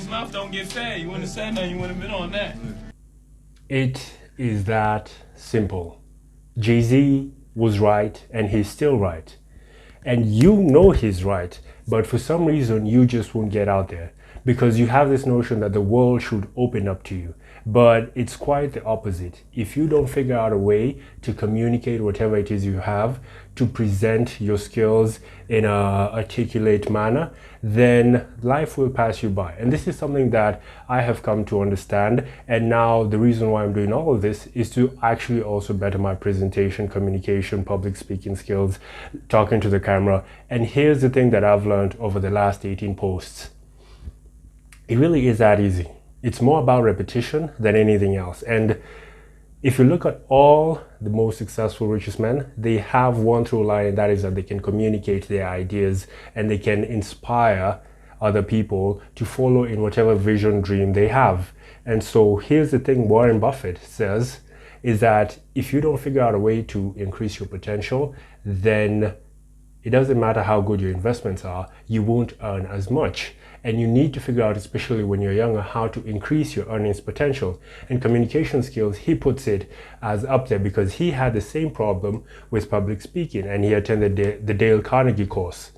mouth don't get fed. You wouldn't have said nothing. You wouldn't have been on that. It is that simple. Jay-Z was right and he's still right. And you know he's right, but for some reason you just won't get out there because you have this notion that the world should open up to you. But it's quite the opposite. If you don't figure out a way to communicate whatever it is you have, to present your skills in a articulate manner, then life will pass you by. And this is something that I have come to understand. And now the reason why I'm doing all of this is to actually also better my presentation, communication, public speaking skills, talking to the camera. And here's the thing that I've learned over the last 18 posts. It really is that easy. It's more about repetition than anything else. And if you look at all the most successful, richest men, they have one through line, and that is that they can communicate their ideas and they can inspire other people to follow in whatever vision, dream they have. And so here's the thing Warren Buffett says, is that if you don't figure out a way to increase your potential, then it doesn't matter how good your investments are, you won't earn as much. And you need to figure out, especially when you're younger, how to increase your earnings potential. And communication skills, he puts it as up there because he had the same problem with public speaking and he attended the Dale Carnegie course.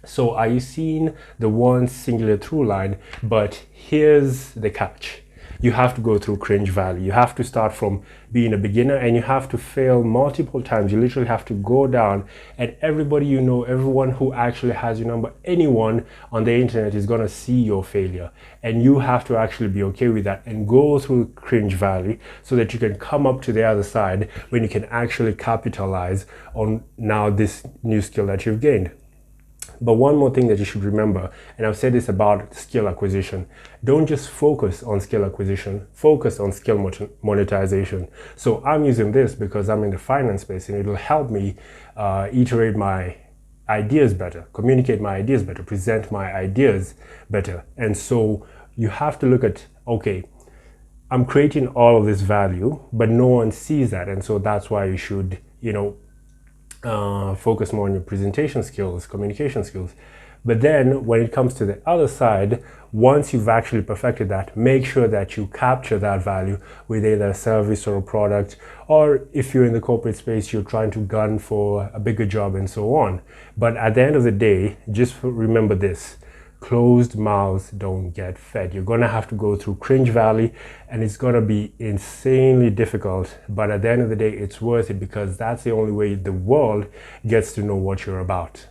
So are you seeing the one singular through line? But here's the catch. You have to go through cringe valley. You have to start from being a beginner and you have to fail multiple times. You literally have to go down and everybody you know, everyone who actually has your number, anyone on the internet is going to see your failure. And you have to actually be okay with that and go through cringe valley so that you can come up to the other side when you can actually capitalize on now this new skill that you've gained. But one more thing that you should remember, and I've said this about skill acquisition, don't just focus on skill acquisition, focus on skill monetization. So I'm using this because I'm in the finance space and it'll help me iterate my ideas better, communicate my ideas better, present my ideas better. And so you have to look at, okay, I'm creating all of this value, but no one sees that. And so that's why you should, focus more on your presentation skills, communication skills. But then when it comes to the other side, once you've actually perfected that, make sure that you capture that value with either a service or a product, or if you're in the corporate space, you're trying to gun for a bigger job and so on. But at the end of the day, just remember this. Closed mouths don't get fed. You're going to have to go through cringe valley and it's going to be insanely difficult. But at the end of the day, it's worth it because that's the only way the world gets to know what you're about.